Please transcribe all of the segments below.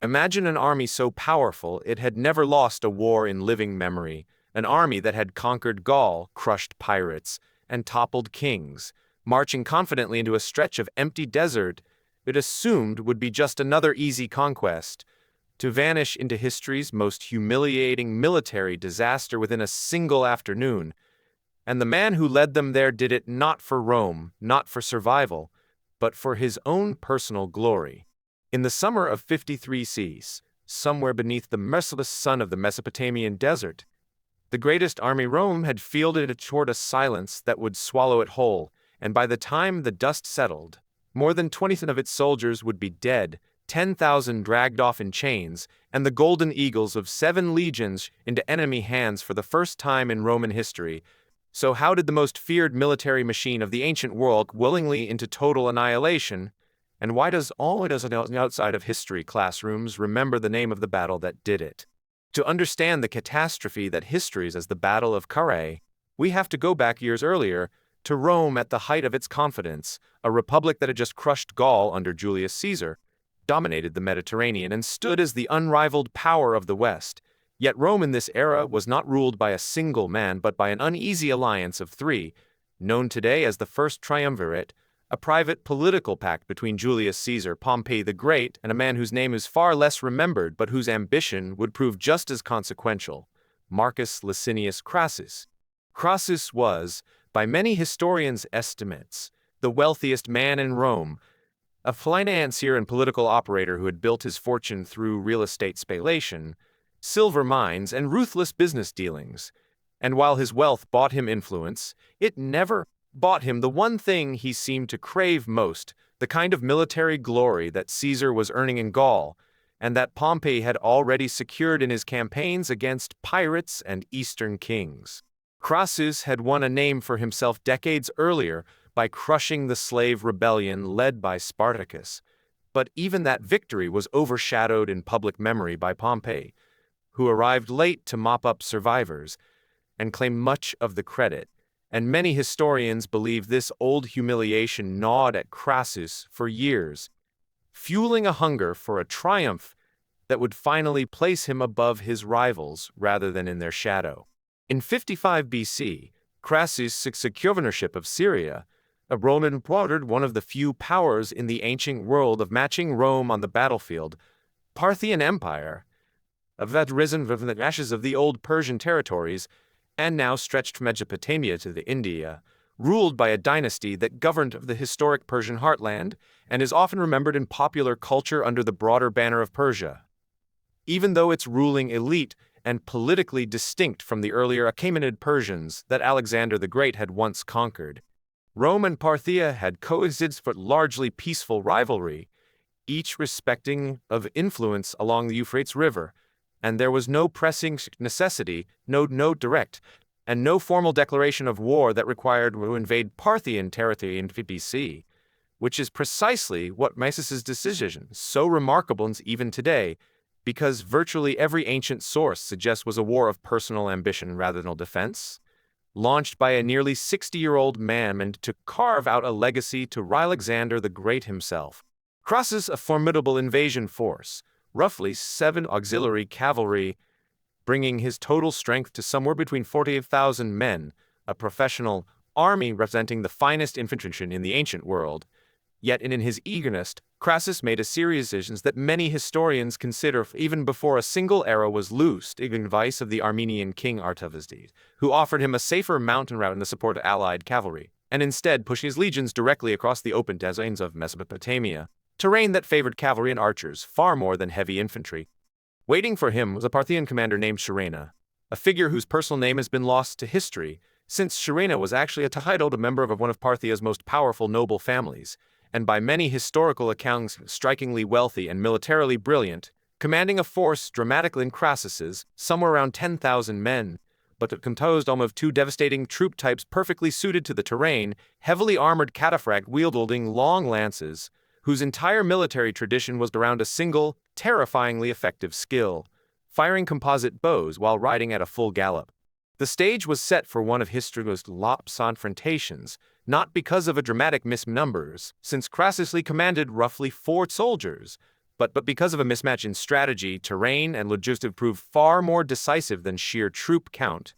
Imagine an army so powerful it had never lost a war in living memory, an army that had conquered Gaul, crushed pirates, and toppled kings, marching confidently into a stretch of empty desert it assumed would be just another easy conquest, to vanish into history's most humiliating military disaster within a single afternoon. And the man who led them there did it not for Rome, not for survival, but for his own personal glory. In the summer of 53 CE, somewhere beneath the merciless sun of the Mesopotamian desert, the greatest army Rome had fielded toward a silence that would swallow it whole, and by the time the dust settled, more than 20 of its soldiers would be dead, 10,000 dragged off in chains, and the golden eagles of 7 legions into enemy hands for the first time in Roman history. So how did the most feared military machine of the ancient world willingly into total annihilation? And why does all it is outside of history classrooms remember the name of the battle that did it? To understand the catastrophe that histories as the Battle of Carrhae, we have to go back years earlier to Rome at the height of its confidence, a republic that had just crushed Gaul under Julius Caesar, dominated the Mediterranean, and stood as the unrivaled power of the West. Yet Rome in this era was not ruled by a single man but by an uneasy alliance of 3, known today as the First Triumvirate, a private political pact between Julius Caesar, Pompey the Great, and a man whose name is far less remembered but whose ambition would prove just as consequential, Marcus Licinius Crassus. Crassus was, by many historians' estimates, the wealthiest man in Rome, a financier and political operator who had built his fortune through real estate speculation, silver mines, and ruthless business dealings. And while his wealth bought him influence, it never bought him the one thing he seemed to crave most, the kind of military glory that Caesar was earning in Gaul, and that Pompey had already secured in his campaigns against pirates and Eastern kings. Crassus had won a name for himself decades earlier by crushing the slave rebellion led by Spartacus, but even that victory was overshadowed in public memory by Pompey, who arrived late to mop up survivors and claimed much of the credit. And many historians believe this old humiliation gnawed at Crassus for years, fueling a hunger for a triumph that would finally place him above his rivals rather than in their shadow. In 55 BC, Crassus secured ownership of Syria, a Roman ordered one of the few powers in the ancient world of matching Rome on the battlefield, Parthian Empire, had risen from the ashes of the old Persian territories and now stretched from Mesopotamia to the India, ruled by a dynasty that governed the historic Persian heartland and is often remembered in popular culture under the broader banner of Persia. Even though its ruling elite and politically distinct from the earlier Achaemenid Persians that Alexander the Great had once conquered, Rome and Parthia had coexisted for largely peaceful rivalry, each respecting of influence along the Euphrates River, and there was no pressing necessity, no direct, and no formal declaration of war that required to invade Parthian territory in BC, which is precisely what makes his decision so remarkable even today, because virtually every ancient source suggests was a war of personal ambition rather than defense, launched by a nearly 60-year-old man meant to carve out a legacy to Alexander the Great himself. Crassus, a formidable invasion force, roughly 7 auxiliary cavalry, bringing his total strength to somewhere between 48,000 men, a professional army representing the finest infantry in the ancient world. Yet in his eagerness, Crassus made a series of decisions that many historians consider even before a single arrow was loosed, in advice of the Armenian king Artavasdes, who offered him a safer mountain route in the support of allied cavalry, and instead pushing his legions directly across the open deserts of Mesopotamia, terrain that favored cavalry and archers far more than heavy infantry. Waiting for him was a Parthian commander named Sharena, a figure whose personal name has been lost to history, since Sharena was actually a titled member of one of Parthia's most powerful noble families, and by many historical accounts strikingly wealthy and militarily brilliant, commanding a force dramatically in Crassus's, somewhere around 10,000 men, but composed almost of 2 devastating troop types perfectly suited to the terrain, heavily armored cataphracts wielding long lances, whose entire military tradition was around a single, terrifyingly effective skill, firing composite bows while riding at a full gallop. The stage was set for one of history's most lopsided confrontations, not because of a dramatic misnumbers, since Crassus commanded roughly 4 soldiers, But because of a mismatch in strategy, terrain, and logistics proved far more decisive than sheer troop count.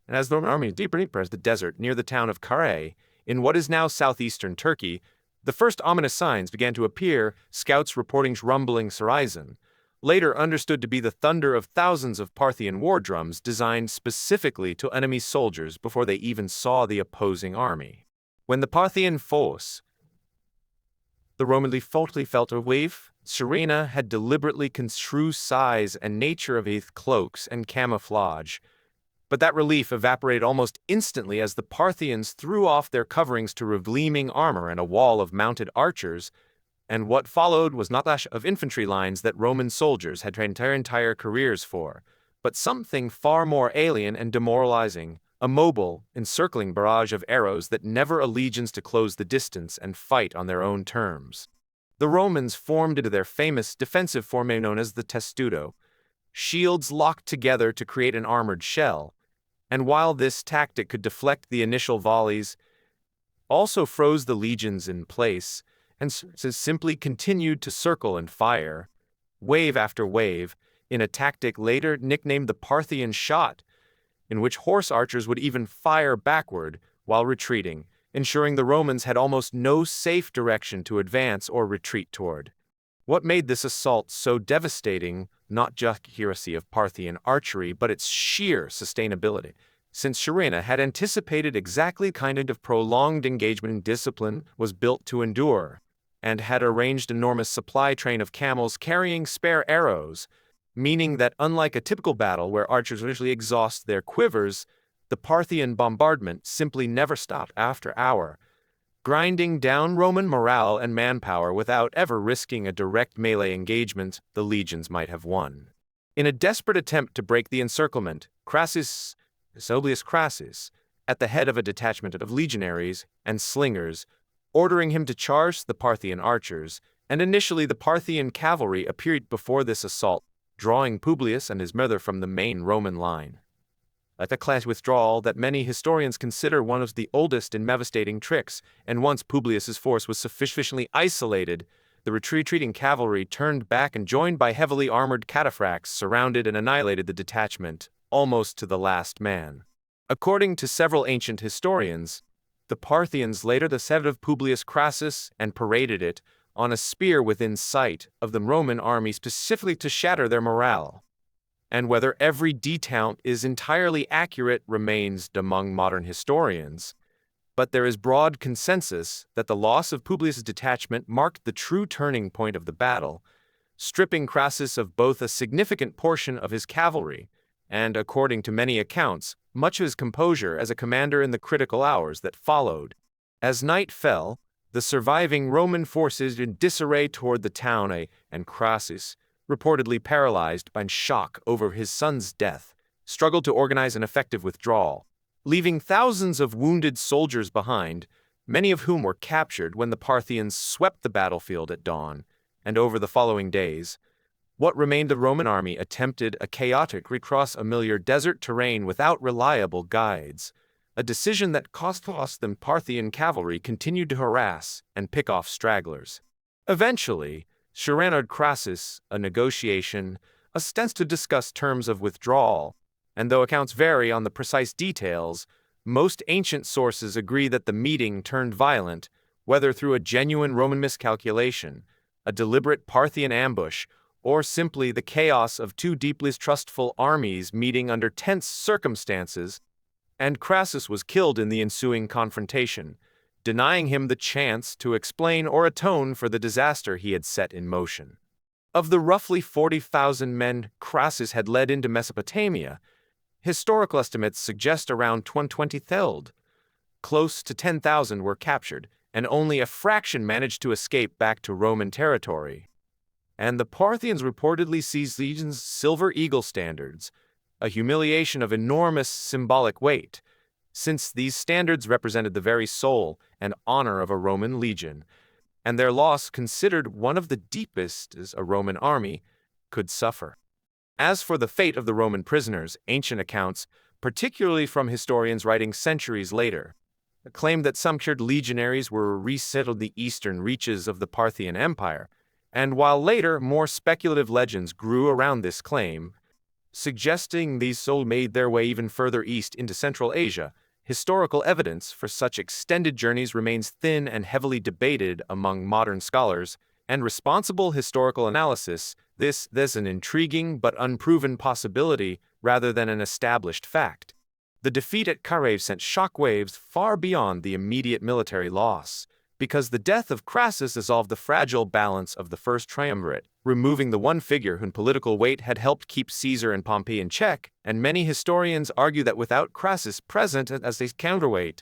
And as the Roman army deeper into the desert near the town of Carrhae, in what is now southeastern Turkey, the first ominous signs began to appear, scouts reporting rumbling horizon, later understood to be the thunder of thousands of Parthian war drums designed specifically to enemy soldiers before they even saw the opposing army. When the Parthian force, the Roman faultily felt a wave, Serena had deliberately construed size and nature of his cloaks and camouflage, but that relief evaporated almost instantly as the Parthians threw off their coverings to reveal gleaming armor and a wall of mounted archers, and what followed was not the of infantry lines that Roman soldiers had trained their entire careers for, but something far more alien and demoralizing, a mobile, encircling barrage of arrows that never allegiance to close the distance and fight on their own terms. The Romans formed into their famous defensive formation known as the testudo, shields locked together to create an armored shell, and while this tactic could deflect the initial volleys, also froze the legions in place, and simply continued to circle and fire, wave after wave, in a tactic later nicknamed the Parthian shot, in which horse archers would even fire backward while retreating, ensuring the Romans had almost no safe direction to advance or retreat toward. What made this assault so devastating, not just the accuracy of Parthian archery, but its sheer sustainability, since Serena had anticipated exactly the kind of prolonged engagement and discipline was built to endure, and had arranged an enormous supply train of camels carrying spare arrows, meaning that unlike a typical battle where archers usually exhaust their quivers, the Parthian bombardment simply never stopped after hour, grinding down Roman morale and manpower without ever risking a direct melee engagement the legions might have won. In a desperate attempt to break the encirclement, Crassus, at the head of a detachment of legionaries and slingers, ordering him to charge the Parthian archers, and initially the Parthian cavalry appeared before this assault, drawing Publius and his mother from the main Roman line. At the class withdrawal that many historians consider one of the oldest and devastating tricks, and once Publius's force was sufficiently isolated, the retreating cavalry turned back and joined by heavily armored cataphracts surrounded and annihilated the detachment, almost to the last man. According to several ancient historians, the Parthians later the set of Publius Crassus and paraded it on a spear within sight of the Roman army specifically to shatter their morale. And whether every detail is entirely accurate remains among modern historians, but there is broad consensus that the loss of Publius's detachment marked the true turning point of the battle, stripping Crassus of both a significant portion of his cavalry and, according to many accounts, much of his composure as a commander in the critical hours that followed. As night fell, the surviving Roman forces in disarray toward the town, and Crassus, reportedly paralyzed by shock over his son's death, struggled to organize an effective withdrawal, leaving thousands of wounded soldiers behind, many of whom were captured when the Parthians swept the battlefield at dawn, and over the following days, what remained of the Roman army attempted a chaotic recross familiar desert terrain without reliable guides, a decision that cost them Parthian cavalry continued to harass and pick off stragglers. Eventually, Serenard Crassus, a negotiation, ostensibly to discuss terms of withdrawal, and though accounts vary on the precise details, most ancient sources agree that the meeting turned violent, whether through a genuine Roman miscalculation, a deliberate Parthian ambush, or simply the chaos of two deeply trustful armies meeting under tense circumstances, and Crassus was killed in the ensuing confrontation, denying him the chance to explain or atone for the disaster he had set in motion. Of the roughly 40,000 men Crassus had led into Mesopotamia, historical estimates suggest around 20,000. Close to 10,000 were captured, and only a fraction managed to escape back to Roman territory. And the Parthians reportedly seized legions' silver eagle standards, a humiliation of enormous symbolic weight, since these standards represented the very soul and honor of a Roman legion, and their loss considered one of the deepest as a Roman army could suffer. As for the fate of the Roman prisoners, ancient accounts, particularly from historians writing centuries later, claim that some cured legionaries were resettled the eastern reaches of the Parthian Empire, And while later, more speculative legends grew around this claim, suggesting these souls made their way even further east into Central Asia, historical evidence for such extended journeys remains thin and heavily debated among modern scholars, and responsible historical analysis, this is an intriguing but unproven possibility rather than an established fact. The defeat at Carrhae sent shockwaves far beyond the immediate military loss, because the death of Crassus dissolved the fragile balance of the first triumvirate, removing the one figure whose political weight had helped keep Caesar and Pompey in check, and many historians argue that without Crassus present as a counterweight,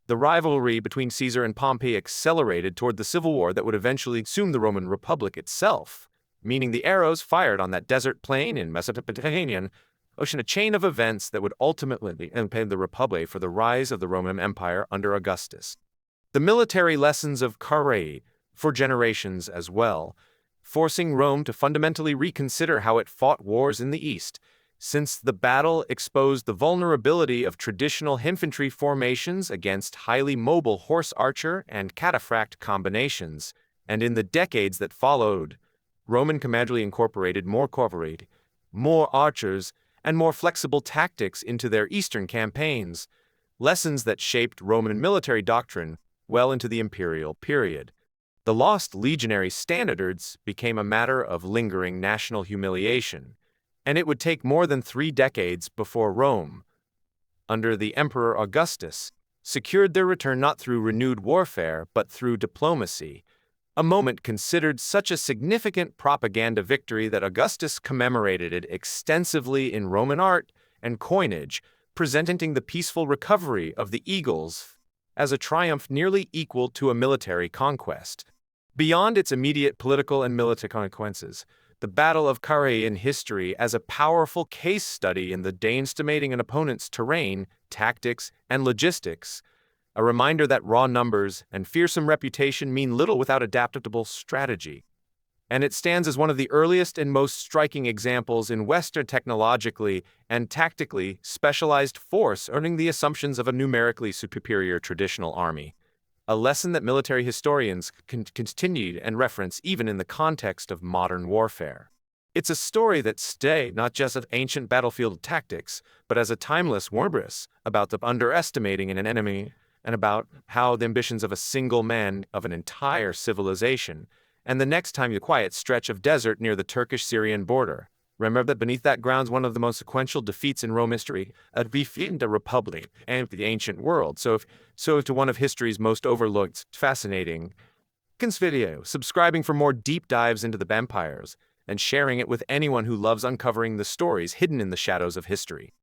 the rivalry between Caesar and Pompey accelerated toward the civil war that would eventually consume the Roman Republic itself, meaning the arrows fired on that desert plain in Mesopotamia ocean a chain of events that would ultimately impede the Republic for the rise of the Roman Empire under Augustus. The military lessons of Carrhae for generations as well, forcing Rome to fundamentally reconsider how it fought wars in the East, since the battle exposed the vulnerability of traditional infantry formations against highly mobile horse archer and cataphract combinations, and in the decades that followed, Roman gradually incorporated more cavalry, more archers, and more flexible tactics into their eastern campaigns, lessons that shaped Roman military doctrine well into the imperial period. The lost legionary standards became a matter of lingering national humiliation, and it would take more than 3 decades before Rome, under the Emperor Augustus, secured their return not through renewed warfare but through diplomacy, a moment considered such a significant propaganda victory that Augustus commemorated it extensively in Roman art and coinage, presenting the peaceful recovery of the Eagles as a triumph nearly equal to a military conquest. Beyond its immediate political and military consequences, the Battle of Carrhae in history as a powerful case study in the estimating an opponent's terrain, tactics, and logistics, a reminder that raw numbers and fearsome reputation mean little without adaptable strategy. And it stands as one of the earliest and most striking examples in Western technologically and tactically specialized force earning the assumptions of a numerically superior traditional army, a lesson that military historians continue and reference even in the context of modern warfare. It's a story that stays not just of ancient battlefield tactics, but as a timeless warbris about the underestimating an enemy and about how the ambitions of a single man of an entire civilization. And the next time you quiet stretch of desert near the Turkish-Syrian border, remember that beneath that grounds one of the most sequential defeats in Rome history, a defeat in the Republic and the ancient world. So to one of history's most overlooked, fascinating video, subscribing for more deep dives into the empires, and sharing it with anyone who loves uncovering the stories hidden in the shadows of history.